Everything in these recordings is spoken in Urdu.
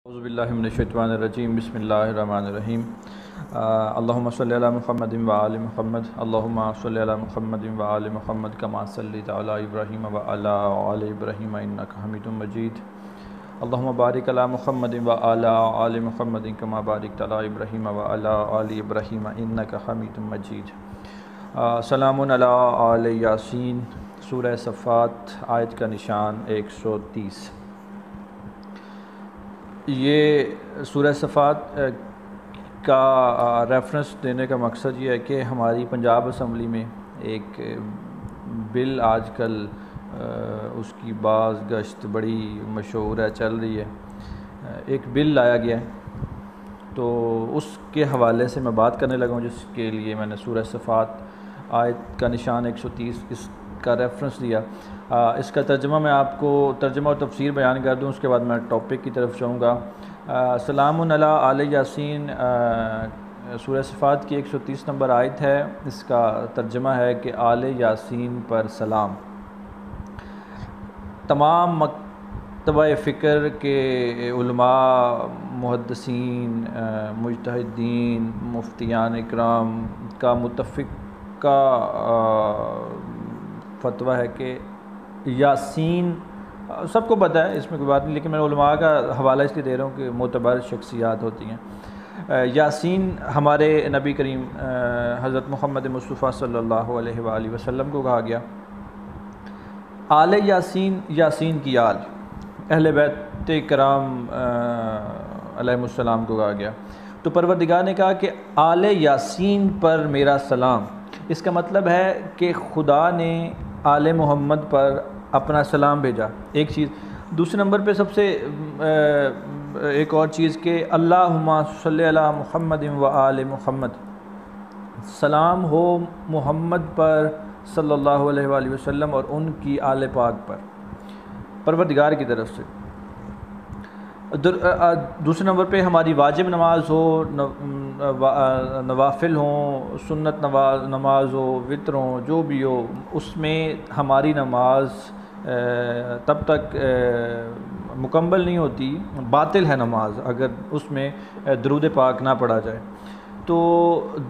اعوذ باللہ من الشیطان الرجیم بسم اللہ الرحمن الرحیم اللہم صلی علی محمد و آل محمد اللہم صلی علی محمد و آل محمد کما صلیت علی ابراہیم و علی آل ابراہیم انک حمید مجید اللہم بارک علی محمد و علی آل محمد کما بارکت علی ابراہیم و علی آل ابراہیم انک حمید مجید۔ سلام علی آل یاسین، سورہ صفات، آیت کا نشان 130۔ یہ سورہ صفات کا ریفرنس دینے کا مقصد یہ ہے کہ ہماری پنجاب اسمبلی میں ایک بل آج کل اس کی باز گشت بڑی مشہور ہے، چل رہی ہے، ایک بل لایا گیا ہے، تو اس کے حوالے سے میں بات کرنے لگا ہوں، جس کے لیے میں نے سورہ صفات آیت کا نشان 130 اس کا ریفرنس دیا۔ اس کا ترجمہ میں آپ کو ترجمہ اور تفسیر بیان کر دوں، اس کے بعد میں ٹاپک کی طرف جاؤں گا۔ سلام علی آل یاسین سورہ صفات کی 130 نمبر آیت ہے، اس کا ترجمہ ہے کہ آل یاسین پر سلام۔ تمام مکتبہ فکر کے علماء، محدثین، مجتہدین، مفتیان اکرام کا متفقہ فتویٰ ہے کہ یاسین، سب کو پتہ ہے، اس میں کوئی بات نہیں، لیکن میں علماء کا حوالہ اس لیے دے رہا ہوں کہ معتبر شخصیات ہوتی ہیں۔ یاسین ہمارے نبی کریم حضرت محمد مصطفیٰ صلی اللہ علیہ وآلہ وسلم کو کہا گیا۔ آل یاسین، یاسین کی آل، اہل بیت کرام علیہ السلام کو کہا گیا۔ تو پروردگار نے کہا کہ آل یاسین پر میرا سلام، اس کا مطلب ہے کہ خدا نے آل محمد پر اپنا سلام بھیجا، ایک چیز۔ دوسرے نمبر پہ سب سے ایک اور چیز کہ اللہم صلی علی محمد و آل محمد، سلام ہو محمد پر صلی اللہ علیہ وآلہ وسلم اور ان کی آل پاک پر، پروردگار کی طرف سے۔ دوسرے نمبر پہ ہماری واجب نماز ہو، نوافل ہوں، سنت نماز ہو، وتر ہوں، جو بھی ہو، اس میں ہماری نماز تب تک مکمل نہیں ہوتی، باطل ہے نماز اگر اس میں درود پاک نہ پڑھا جائے۔ تو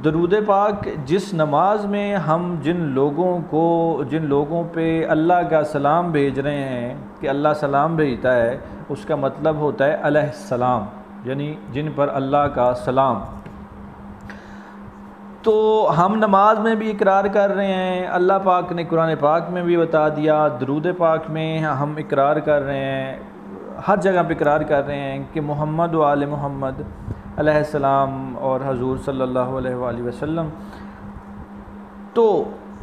درود پاک جس نماز میں ہم جن لوگوں پہ اللہ کا سلام بھیج رہے ہیں کہ اللہ سلام بھیجتا ہے، اس کا مطلب ہوتا ہے علیہ السلام، یعنی جن پر اللہ کا سلام۔ تو ہم نماز میں بھی اقرار کر رہے ہیں، اللہ پاک نے قرآن پاک میں بھی بتا دیا، درود پاک میں ہم اقرار کر رہے ہیں، ہر جگہ پہ اقرار کر رہے ہیں کہ محمد و آل محمد علیہ السلام اور حضور صلی اللہ علیہ وآلہ وسلم۔ تو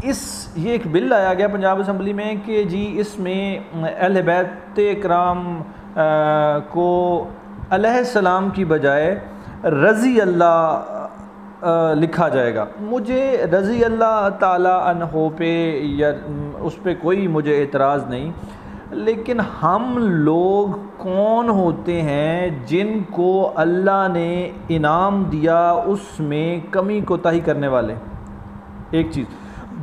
یہ ایک بل لایا گیا پنجاب اسمبلی میں کہ جی اس میں اہل بیت اکرام کو علیہ السلام کی بجائے رضی اللہ لکھا جائے گا۔ مجھے رضی اللہ تعالی عنہ پہ یا اس پہ کوئی مجھے اعتراض نہیں، لیکن ہم لوگ کون ہوتے ہیں جن کو اللہ نے انعام دیا اس میں کمی کوتاہی کرنے والے؟ ایک چیز۔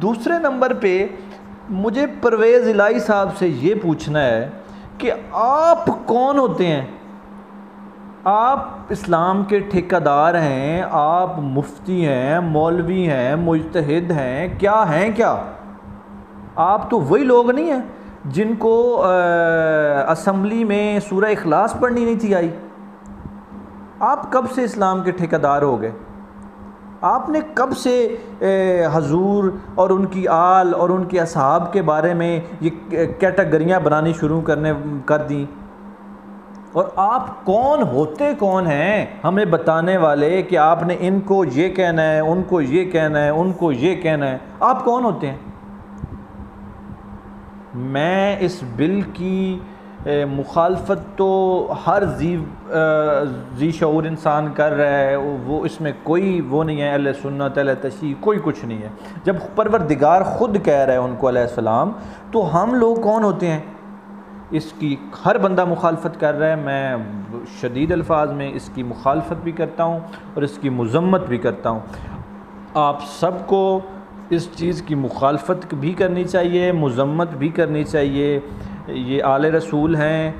دوسرے نمبر پہ مجھے پرویز الہی صاحب سے یہ پوچھنا ہے کہ آپ کون ہوتے ہیں؟ آپ اسلام کے ٹھیکیدار ہیں، آپ مفتی ہیں، مولوی ہیں، مجتہد ہیں، کیا آپ تو وہی لوگ نہیں ہیں جن کو اسمبلی میں سورہ اخلاص پڑھنی نہیں تھی آئی؟ آپ کب سے اسلام کے ٹھیکیدار ہو گئے؟ آپ نے کب سے حضور اور ان کی آل اور ان کے اصحاب کے بارے میں یہ کیٹیگریاں بنانی شروع کر دیں؟ اور آپ کون ہیں ہمیں بتانے والے کہ آپ نے ان کو یہ کہنا ہے، ان کو یہ کہنا ہے، ان کو یہ کہنا ہے؟ آپ کون ہوتے ہیں؟ میں اس بل کی مخالفت تو ہر ذی شعور انسان کر رہا ہے، وہ اس میں کوئی وہ نہیں ہے، اہل سنت اہل تشیع کوئی کچھ نہیں ہے۔ جب پروردگار خود کہہ رہا ہے ان کو علیہ السلام، تو ہم لوگ کون ہوتے ہیں؟ اس کی ہر بندہ مخالفت کر رہا ہے، میں شدید الفاظ میں اس کی مخالفت بھی کرتا ہوں اور اس کی مذمت بھی کرتا ہوں۔ آپ سب کو اس چیز کی مخالفت بھی کرنی چاہیے، مذمت بھی کرنی چاہیے۔ یہ آل رسول ہیں،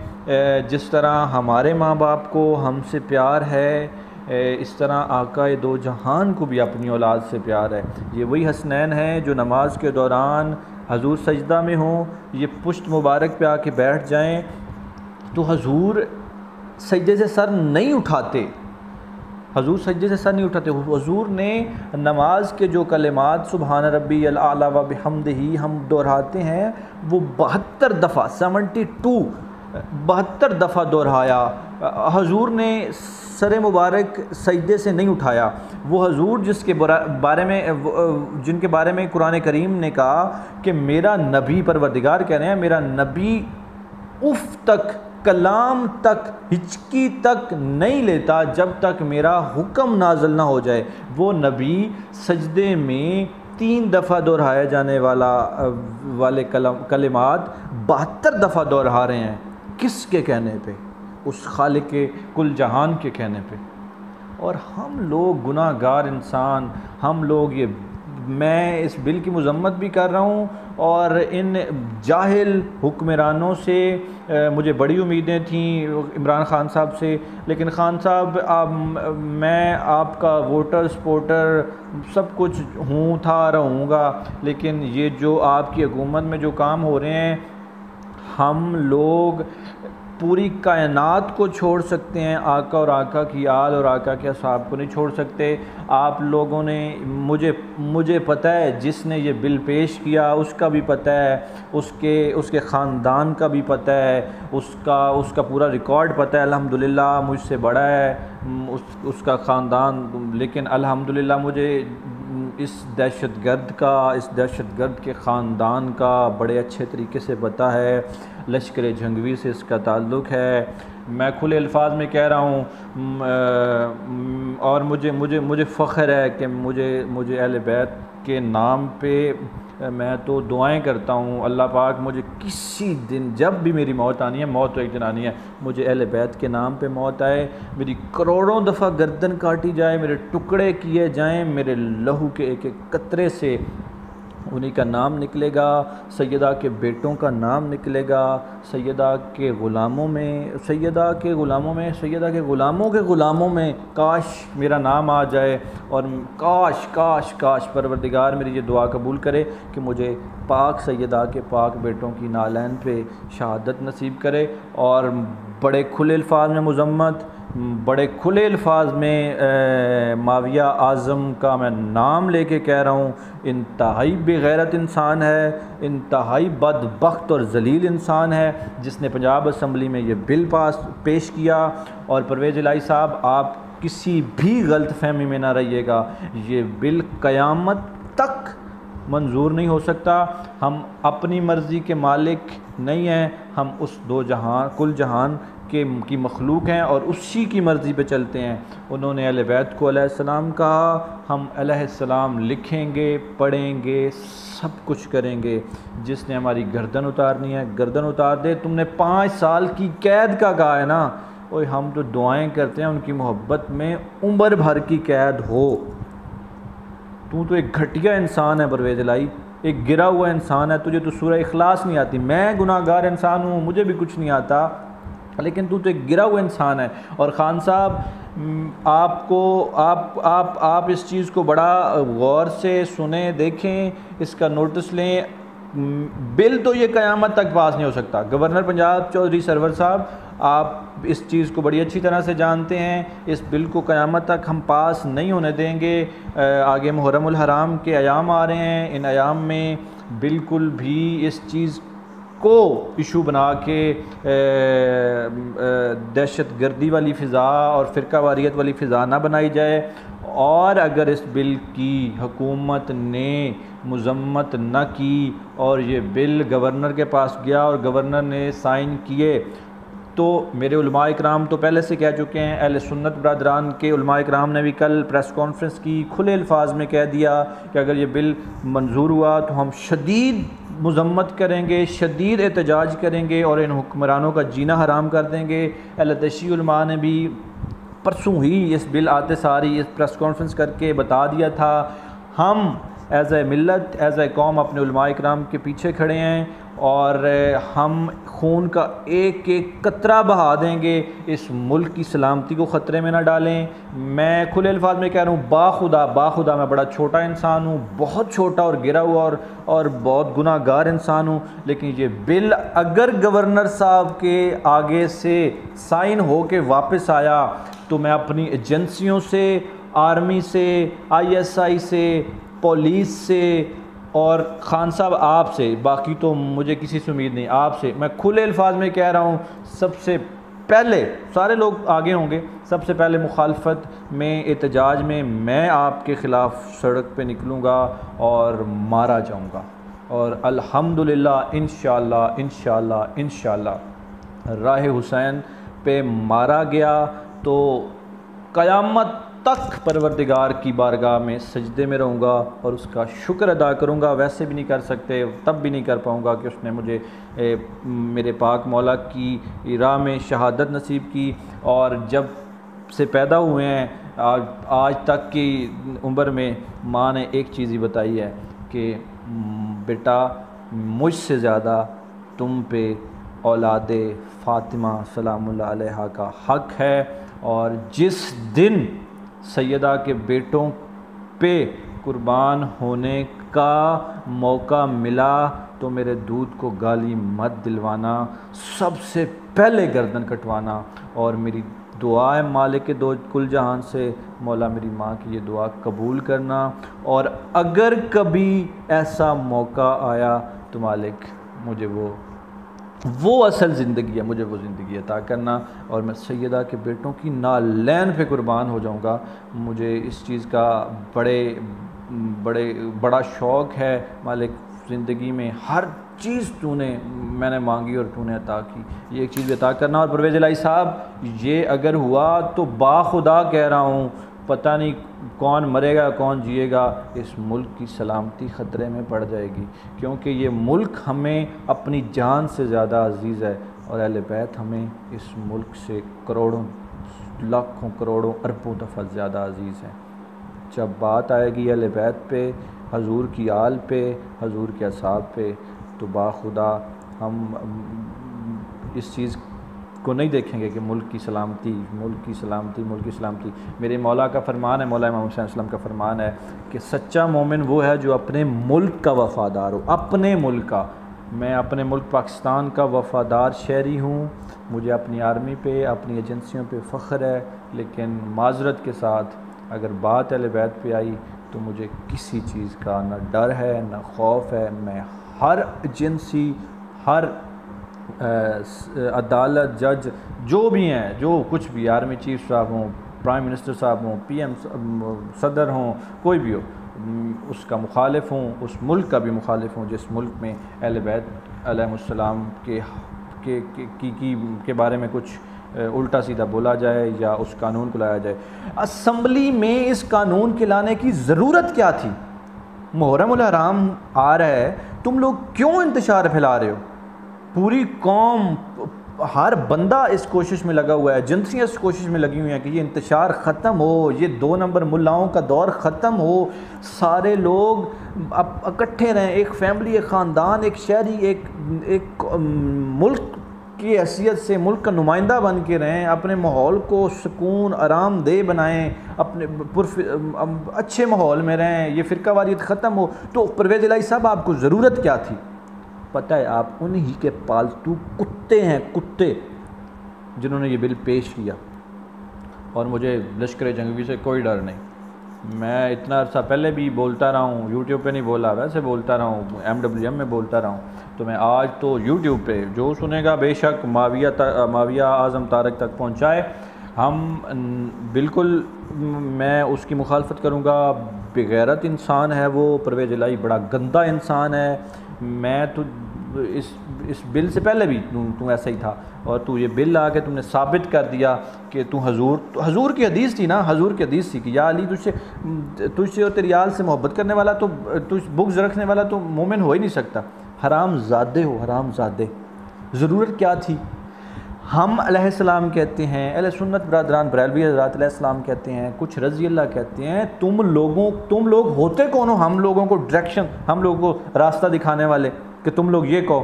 جس طرح ہمارے ماں باپ کو ہم سے پیار ہے، اس طرح آقا دو جہان کو بھی اپنی اولاد سے پیار ہے۔ یہ وہی حسنین ہیں جو نماز کے دوران حضور سجدہ میں ہوں، یہ پشت مبارک پہ آ کے بیٹھ جائیں تو حضور سجدے سے سر نہیں اٹھاتے، حضور سجدے سے سر نہیں اٹھاتے۔ حضور نے نماز کے جو کلمات سبحان ربی الاعلیٰ و بحمدہ ہم دہراتے ہیں وہ 72 دفعہ 72 دفعہ دہرایا۔ حضور نے سر مبارک سجدے سے نہیں اٹھایا۔ وہ حضور جن کے بارے میں قرآن کریم نے کہا کہ میرا نبی، پروردگار کہہ رہے ہیں میرا نبی اف تک، کلام تک، ہچکی تک نہیں لیتا جب تک میرا حکم نازل نہ ہو جائے۔ وہ نبی سجدے میں 3 دفعہ دہرائے جانے والے کلمات 72 دفعہ دہرا رہے ہیں۔ کس کے کہنے پہ؟ اس خالق کل جہان کے کہنے پہ۔ اور ہم لوگ گناہ گار انسان، ہم لوگ میں اس بل کی مذمت بھی کر رہا ہوں، اور ان جاہل حکمرانوں سے مجھے بڑی امیدیں تھیں عمران خان صاحب سے، لیکن خان صاحب میں آپ کا ووٹر سپورٹر سب کچھ رہوں گا، لیکن یہ جو آپ کی حکومت میں جو کام ہو رہے ہیں، ہم لوگ پوری کائنات کو چھوڑ سکتے ہیں، آقا اور آقا کی آل اور آقا کے اصحاب کو نہیں چھوڑ سکتے۔ آپ لوگوں نے مجھے پتہ ہے جس نے یہ بل پیش کیا اس کا بھی پتہ ہے، اس کے خاندان کا بھی پتہ ہے، اس کا پورا ریکارڈ پتہ ہے۔ الحمدللہ مجھ سے بڑا ہے اس کا خاندان، لیکن الحمدللہ مجھے اس دہشت گرد کے خاندان کا بڑے اچھے طریقے سے پتہ ہے، لشکر جھنگوی سے اس کا تعلق ہے۔ میں کھلے الفاظ میں کہہ رہا ہوں، اور مجھے فخر ہے کہ مجھے اہل بیت کے نام پہ میں تو دعائیں کرتا ہوں، اللہ پاک مجھے کسی دن جب بھی میری موت آنی ہے، موت تو ایک دن آنی ہے، مجھے اہل بیت کے نام پہ موت آئے، میری کروڑوں دفعہ گردن کاٹی جائے، میرے ٹکڑے کیے جائیں، میرے لہو کے ایک ایک قطرے سے انہی کا نام نکلے گا، سیدہ کے بیٹوں کا نام نکلے گا، سیدہ کے غلاموں کے غلاموں میں کاش میرا نام آ جائے، اور کاش پروردگار میری یہ دعا قبول کرے کہ مجھے پاک سیدہ کے پاک بیٹوں کی نالین پہ شہادت نصیب کرے۔ اور بڑے کھلے الفاظ میں مذمت، بڑے کھلے الفاظ میں معاویہ اعظم کا میں نام لے کے کہہ رہا ہوں، انتہائی بے غیرت انسان ہے، انتہائی بدبخت اور ذلیل انسان ہے، جس نے پنجاب اسمبلی میں یہ بل پیش کیا۔ اور پرویز الہی صاحب آپ کسی بھی غلط فہمی میں نہ رہیے گا، یہ بل قیامت تک منظور نہیں ہو سکتا۔ ہم اپنی مرضی کے مالک نہیں ہیں، ہم اس کل جہان کی مخلوق ہیں اور اسی کی مرضی پہ چلتے ہیں۔ انہوں نے اہل بیت کو علیہ السلام کہا، ہم علیہ السلام لکھیں گے، پڑھیں گے، سب کچھ کریں گے۔ جس نے ہماری گردن اتارنی ہے گردن اتار دے۔ تم نے 5 سال کی قید کا کہا ہے نا، اوہ ہم تو دعائیں کرتے ہیں ان کی محبت میں عمر بھر کی قید ہو۔ تو ایک گھٹیا انسان ہے پرویز الہی، ایک گرا ہوا انسان ہے، تجھے تو سورہ اخلاص نہیں آتی۔ میں گناہ گار انسان ہوں، مجھے بھی کچھ نہیں آتا، لیکن تو ایک گرا ہوا انسان ہے۔ اور خان صاحب آپ اس چیز کو بڑا غور سے سنیں، دیکھیں، اس کا نوٹس لیں۔ بل تو یہ قیامت تک پاس نہیں ہو سکتا۔ گورنر پنجاب چودھری سرور صاحب، آپ اس چیز کو بڑی اچھی طرح سے جانتے ہیں، اس بل کو قیامت تک ہم پاس نہیں ہونے دیں گے۔ آگے محرم الحرام کے ایام آ رہے ہیں، ان ایام میں بالکل بھی اس چیز کو ایشو بنا کے دہشت گردی والی فضا اور فرقہ واریت والی فضا نہ بنائی جائے۔ اور اگر اس بل کی حکومت نے مذمت نہ کی اور یہ بل گورنر کے پاس گیا اور گورنر نے سائن کیے، تو میرے علماء اکرام تو پہلے سے کہہ چکے ہیں، اہل سنت برادران کے علماء اکرام نے بھی کل پریس کانفرنس کی، کھلے الفاظ میں کہہ دیا کہ اگر یہ بل منظور ہوا تو ہم شدید مذمت کریں گے، شدید احتجاج کریں گے اور ان حکمرانوں کا جینا حرام کر دیں گے۔ اہل تشیع علماء نے بھی پرسوں ہی اس بل آتے ساری اس پریس کانفرنس کر کے بتا دیا تھا، ہم ایز اے ملت، ایز اے قوم اپنے علماء اکرام کے پیچھے کھڑے ہیں، اور ہم خون کا ایک ایک قطرہ بہا دیں گے، اس ملک کی سلامتی کو خطرے میں نہ ڈالیں۔ میں کھلے الفاظ میں کہہ رہا ہوں، باخدا میں بڑا چھوٹا انسان ہوں، بہت چھوٹا اور گرا ہوا اور بہت گناہ گار انسان ہوں، لیکن یہ بل اگر گورنر صاحب کے آگے سے سائن ہو کے واپس آیا تو میں اپنی ایجنسیوں سے، آرمی سے، ISI سے، پولیس سے اور خان صاحب آپ سے، باقی تو مجھے کسی سے امید نہیں، آپ سے میں کھلے الفاظ میں کہہ رہا ہوں، سب سے پہلے سارے لوگ آگے ہوں گے، سب سے پہلے مخالفت میں، احتجاج میں آپ کے خلاف سڑک پہ نکلوں گا اور مارا جاؤں گا، اور الحمدللہ انشاءاللہ راہ حسین پہ مارا گیا تو قیامت تک پروردگار کی بارگاہ میں سجدے میں رہوں گا اور اس کا شکر ادا کروں گا۔ ویسے بھی نہیں کر سکتے، تب بھی نہیں کر پاؤں گا کہ اس نے مجھے میرے پاک مولا کی راہ میں شہادت نصیب کی، اور جب سے پیدا ہوئے ہیں آج تک کی عمر میں ماں نے ایک چیز ہی بتائی ہے کہ بیٹا مجھ سے زیادہ تم پہ اولاد فاطمہ سلام اللہ علیہا کا حق ہے، اور جس دن سیدہ کے بیٹوں پہ قربان ہونے کا موقع ملا تو میرے دودھ کو گالی مت دلوانا، سب سے پہلے گردن کٹوانا، اور میری دعا ہے مالک دو کل جہان سے، مولا میری ماں کی یہ دعا قبول کرنا، اور اگر کبھی ایسا موقع آیا تو مالک مجھے وہ اصل زندگی ہے، مجھے وہ زندگی عطا کرنا، اور میں سیدہ کے بیٹوں کی نالین پہ قربان ہو جاؤں گا۔ مجھے اس چیز کا بڑا شوق ہے مالک، زندگی میں ہر چیز میں نے مانگی اور تو نے عطا کی، یہ ایک چیز عطا کرنا۔ اور پرویز الہی صاحب، یہ اگر ہوا تو باخدا کہہ رہا ہوں، پتہ نہیں کون مرے گا کون جیے گا، اس ملک کی سلامتی خطرے میں پڑ جائے گی، کیونکہ یہ ملک ہمیں اپنی جان سے زیادہ عزیز ہے، اور اہل بیت ہمیں اس ملک سے کروڑوں لاکھوں کروڑوں اربوں دفعہ زیادہ عزیز ہیں۔ جب بات آئے گی اہل بیت پہ، حضور کی آل پہ، حضور کے اصحاب پہ، تو باخدا ہم اس چیز کو نہیں دیکھیں گے کہ ملک کی سلامتی، ملک کی سلامتی، ملک کی سلامتی۔ میرے مولا کا فرمان ہے، مولا امام حسین علیہ السلام کا فرمان ہے کہ سچا مومن وہ ہے جو اپنے ملک کا وفادار ہو، اپنے ملک کا۔ میں اپنے ملک پاکستان کا وفادار شہری ہوں، مجھے اپنی آرمی پہ، اپنی ایجنسیوں پہ فخر ہے، لیکن معذرت کے ساتھ اگر بات اہل بیت پہ آئی تو مجھے کسی چیز کا نہ ڈر ہے نہ خوف ہے۔ میں ہر ایجنسی، ہر عدالت، جج، جو بھی ہیں، جو کچھ بھی، آرمی چیف صاحب ہوں، پرائم منسٹر صاحب ہوں، PM صدر ہوں، کوئی بھی ہو، اس کا مخالف ہوں، اس ملک کا بھی مخالف ہوں جس ملک میں اہل بیت علیہ السلام کے بارے میں کچھ الٹا سیدھا بولا جائے یا اس قانون کو لایا جائے۔ اسمبلی میں اس قانون کے لانے کی ضرورت کیا تھی؟ محرم الحرام آ رہا ہے، تم لوگ کیوں انتشار پھیلا رہے ہو؟ پوری قوم، ہر بندہ اس کوشش میں لگا ہوا ہے، ایجنسیاں اس کوشش میں لگی ہوئی ہیں کہ یہ انتشار ختم ہو، یہ 2 نمبر ملاؤں کا دور ختم ہو، سارے لوگ اب اکٹھے رہیں، ایک فیملی، ایک خاندان، ایک شہری، ایک ملک کی حیثیت سے ملک کا نمائندہ بن کے رہیں، اپنے ماحول کو سکون آرام دہ بنائیں، اپنے اچھے ماحول میں رہیں، یہ فرقہ واریت ختم ہو۔ تو پرویز الہی صاحب، آپ کو ضرورت کیا تھی؟ پتہ ہے، آپ انہی کے پالتو کتے ہیں، کتے جنہوں نے یہ بل پیش کیا، اور مجھے لشکر جنگجوی سے کوئی ڈر نہیں۔ میں اتنا عرصہ پہلے بھی بولتا رہا ہوں، یوٹیوب پہ نہیں بولا، ویسے بولتا رہا ہوں، MWM میں بولتا رہا ہوں، تو میں آج تو یوٹیوب پہ جو سنے گا بے شک معاویہ اعظم طارق تک پہنچائے۔ ہم بالکل، میں اس کی مخالفت کروں گا، بغیرت انسان ہے وہ، پرویز الہی بڑا گندہ انسان ہے۔ میں تو اس بل سے پہلے بھی تو ایسا ہی تھا، اور تو یہ بل آ کے تم نے ثابت کر دیا کہ تو حضور کی حدیث تھی نا، حضور کی حدیث تھی کہ یا علی، تجھ سے اور تیری آل سے محبت کرنے والا، تو تجھ بغض رکھنے والا تو مومن ہو ہی نہیں سکتا۔ حرام زادے ہو، حرام زادے، ضرورت کیا تھی؟ ہم علیہ السلام کہتے ہیں، اہل سنت برادران بریلوی حضرات علیہ السلام کہتے ہیں، کچھ رضی اللہ کہتے ہیں، تم لوگ ہوتے کون ہو ہم لوگوں کو ڈائریکشن، ہم لوگوں کو راستہ دکھانے والے کہ تم لوگ یہ کہو؟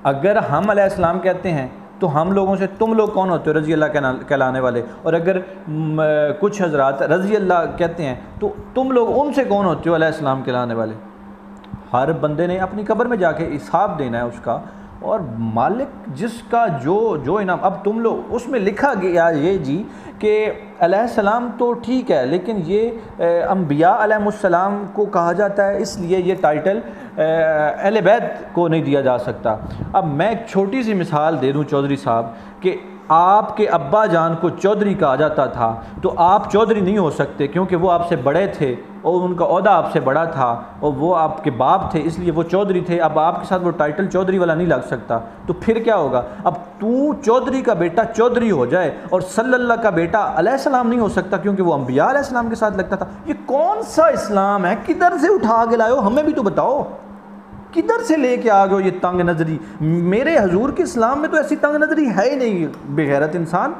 اگر ہم علیہ السلام کہتے ہیں تو ہم لوگوں سے تم لوگ کون ہوتے ہو رضی اللہ کہلانے والے؟ اور اگر کچھ حضرات رضی اللہ کہتے ہیں تو تم لوگ ان سے کون ہوتے ہو علیہ السلام کہلانے والے؟ ہر بندے نے اپنی قبر میں جا کے حساب دینا ہے اس کا، اور مالک جس کا جو انعام، اب تم لوگ اس میں لکھا گیا یہ جی کہ علیہ السلام تو ٹھیک ہے، لیکن یہ انبیاء علیہ السلام کو کہا جاتا ہے، اس لیے یہ ٹائٹل اہل بیت کو نہیں دیا جا سکتا۔ اب میں ایک چھوٹی سی مثال دے دوں چودھری صاحب، کہ آپ کے ابا جان کو چودھری کہا جاتا تھا تو آپ چودھری نہیں ہو سکتے کیونکہ وہ آپ سے بڑے تھے اور ان کا عہدہ آپ سے بڑا تھا اور وہ آپ کے باپ تھے، اس لیے وہ چودھری تھے۔ اب آپ کے ساتھ وہ ٹائٹل چودھری والا نہیں لگ سکتا، تو پھر کیا ہوگا؟ اب تو چودھری کا بیٹا چودھری ہو جائے اور صلی اللہ کا بیٹا علیہ السلام نہیں ہو سکتا کیونکہ وہ انبیاء علیہ السلام کے ساتھ لگتا تھا۔ یہ کون سا اسلام ہے؟ کدھر سے اٹھا کے لائے ہو؟ ہمیں بھی تو بتاؤ، کدھر سے لے کے آ گئے ہو یہ تنگ نظری؟ میرے حضور کے اسلام میں تو ایسی تنگ نظری ہے ہی نہیں، بغیرت انسان۔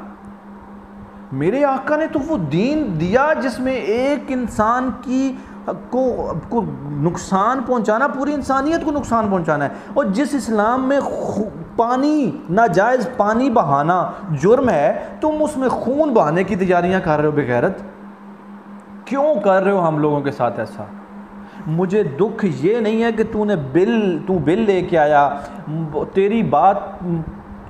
میرے آقا نے تو وہ دین دیا جس میں ایک انسان کو نقصان پہنچانا، پوری انسانیت کو نقصان پہنچانا ہے، اور جس اسلام میں پانی، ناجائز پانی بہانا جرم ہے، تم اس میں خون بہانے کی تیاریاں کر رہے ہو۔ بغیرت کیوں کر رہے ہو ہم لوگوں کے ساتھ ایسا؟ مجھے دکھ یہ نہیں ہے کہ تو بل لے کے آیا، تیری بات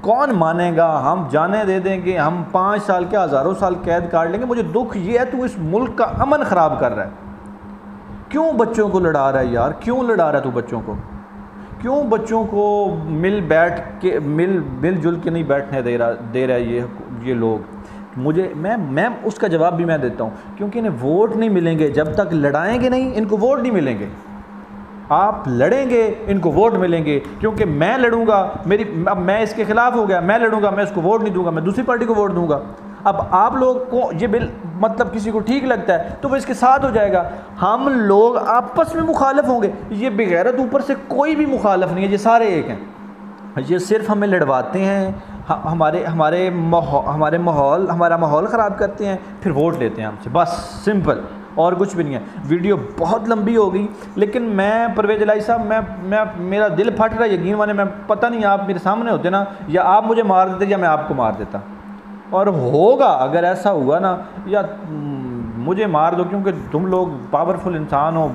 کون مانے گا؟ ہم جانے دے دیں گے، ہم 5 سال کے ہزاروں سال قید کاٹ لیں گے۔ مجھے دکھ یہ ہے تو اس ملک کا امن خراب کر رہا ہے۔ کیوں بچوں کو لڑا رہا ہے یار؟ کیوں لڑا رہا ہے تو بچوں کو؟ کیوں بچوں کو مل جل کے نہیں بیٹھنے دے رہا ہے یہ لوگ؟ میں اس کا جواب بھی میں دیتا ہوں، کیونکہ انہیں ووٹ نہیں ملیں گے جب تک لڑائیں گے نہیں، ان کو ووٹ نہیں ملیں گے۔ آپ لڑیں گے ان کو ووٹ ملیں گے، کیونکہ میں لڑوں گا، اب میں اس کے خلاف ہو گیا، میں لڑوں گا، میں اس کو ووٹ نہیں دوں گا، میں دوسری پارٹی کو ووٹ دوں گا۔ اب آپ لوگ کو یہ بل مطلب کسی کو ٹھیک لگتا ہے تو وہ اس کے ساتھ ہو جائے گا، ہم لوگ آپس میں مخالف ہوں گے۔ یہ بغیرت اوپر سے کوئی بھی مخالف نہیں ہے، یہ سارے ایک ہیں، یہ صرف ہمیں لڑواتے ہیں، ہمارا ماحول خراب کرتے ہیں، پھر ووٹ لیتے ہیں ہم سے، بس سمپل، اور کچھ بھی نہیں ہے۔ ویڈیو بہت لمبی ہو گئی، لیکن میں پرویز الہی صاحب میرا دل پھٹ رہا ہے، یقین مانے، میں پتہ نہیں آپ میرے سامنے ہوتے نا، یا آپ مجھے مار دیتے یا میں آپ کو مار دیتا، اور ہوگا اگر ایسا ہوا نا، یا مجھے مار دو، کیونکہ تم لوگ پاورفل انسان ہو،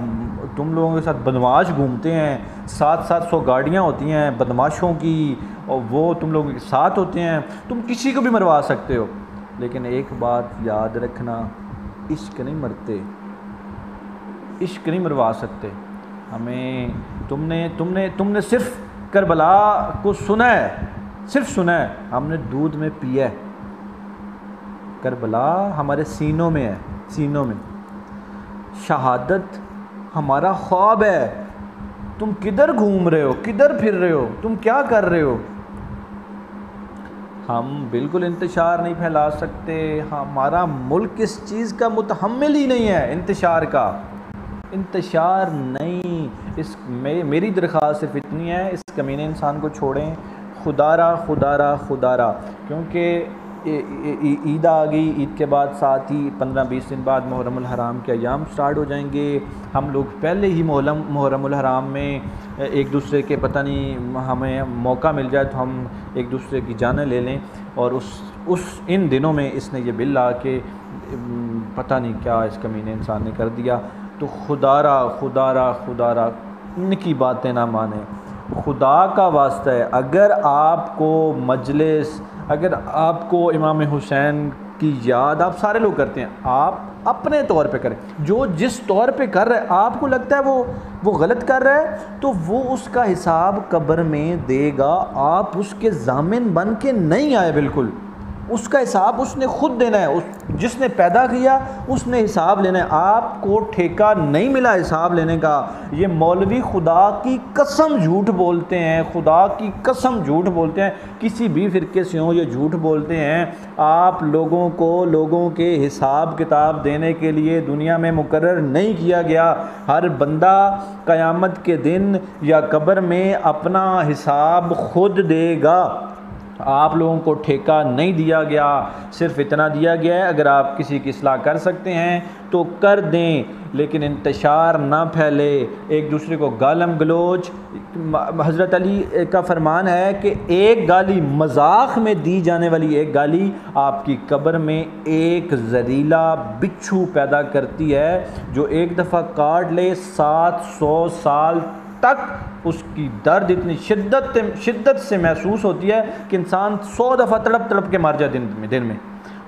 تم لوگوں کے ساتھ بدماش گھومتے ہیں، 700 گاڑیاں ہوتی ہیں بدماشوں کی، اور وہ تم لوگوں کے ساتھ ہوتے ہیں، تم کسی کو بھی مروا سکتے ہو، لیکن ایک بات یاد رکھنا، عشق نہیں مرتے، عشق نہیں مروا سکتے ہمیں۔ تم نے صرف کربلا کو سنا ہے، صرف سنا ہے، ہم نے دودھ میں پیا ہے۔ کربلا ہمارے سینوں میں ہے، سینوں میں۔ شہادت ہمارا خواب ہے۔ تم کدھر گھوم رہے ہو، کدھر پھر رہے ہو، تم کیا کر رہے ہو؟ ہم بالکل انتشار نہیں پھیلا سکتے، ہمارا ملک اس چیز کا متحمل ہی نہیں ہے، انتشار کا، انتشار نہیں۔ میری درخواست صرف اتنی ہے، اس کمینے انسان کو چھوڑیں، خدا را، کیونکہ عید آ گئی، عید کے بعد ساتھ ہی 15-20 دن بعد محرم الحرام کے ایام سٹارٹ ہو جائیں گے۔ ہم لوگ پہلے ہی محرم الحرام میں ایک دوسرے کے پتہ نہیں، ہمیں موقع مل جائے تو ہم ایک دوسرے کی جانیں لے لیں، اور ان دنوں میں اس نے یہ بل لا کے پتہ نہیں کیا اس کمینے انسان نے کر دیا۔ تو خدا را ان کی باتیں نہ مانیں، خدا کا واسطہ ہے۔ اگر آپ کو مجلس، اگر آپ کو امام حسین کی یاد، آپ سارے لوگ کرتے ہیں، آپ اپنے طور پہ کریں، جو جس طور پہ کر رہے آپ کو لگتا ہے وہ غلط کر رہا ہے، تو وہ اس کا حساب قبر میں دے گا۔ آپ اس کے ضامن بن کے نہیں آئے، بالکل اس کا حساب اس نے خود دینا ہے، جس نے پیدا کیا اس نے حساب لینا ہے، آپ کو ٹھیکہ نہیں ملا حساب لینے کا۔ یہ مولوی خدا کی قسم جھوٹ بولتے ہیں، خدا کی قسم جھوٹ بولتے ہیں، کسی بھی فرقے سے ہوں یہ جھوٹ بولتے ہیں۔ آپ لوگوں کے حساب کتاب دینے کے لیے دنیا میں مقرر نہیں کیا گیا۔ ہر بندہ قیامت کے دن یا قبر میں اپنا حساب خود دے گا، آپ لوگوں کو ٹھیکہ نہیں دیا گیا، صرف اتنا دیا گیا ہے اگر آپ کسی کی اصلاح کر سکتے ہیں تو کر دیں، لیکن انتشار نہ پھیلے، ایک دوسرے کو گالم گلوچ۔ حضرت علی کا فرمان ہے کہ ایک گالی مذاق میں دی جانے والی ایک گالی آپ کی قبر میں ایک زہریلا بچھو پیدا کرتی ہے، جو ایک دفعہ کاٹ لے 700 سال تک اس کی درد اتنی شدت سے محسوس ہوتی ہے کہ انسان 100 دفعہ تڑپ تڑپ کے مر جائے دن میں۔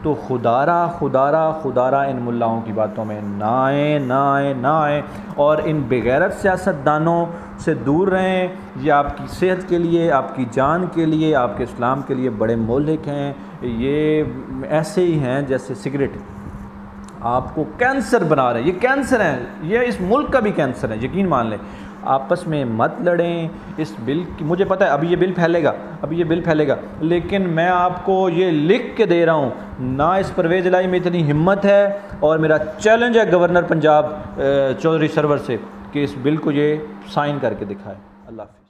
تو خدارہ ان ملاؤں کی باتوں میں نہ آئیں اور ان بغیرت سیاستدانوں سے دور رہیں۔ یہ آپ کی صحت کے لیے، آپ کی جان کے لیے، آپ کے اسلام کے لیے بڑے مہلک ہیں۔ یہ ایسے ہی ہیں جیسے سگریٹ آپ کو کینسر بنا رہے ہیں، یہ کینسر ہیں، یہ اس ملک کا بھی کینسر ہے، یقین مان لیں۔ آپس میں مت لڑیں اس بل کی، مجھے پتہ ہے ابھی یہ بل پھیلے گا، لیکن میں آپ کو یہ لکھ کے دے رہا ہوں، نہ اس پرویز الہی میں اتنی ہمت ہے، اور میرا چیلنج ہے گورنر پنجاب چودھری سرور سے کہ اس بل کو یہ سائن کر کے دکھائے۔ اللہ حافظ۔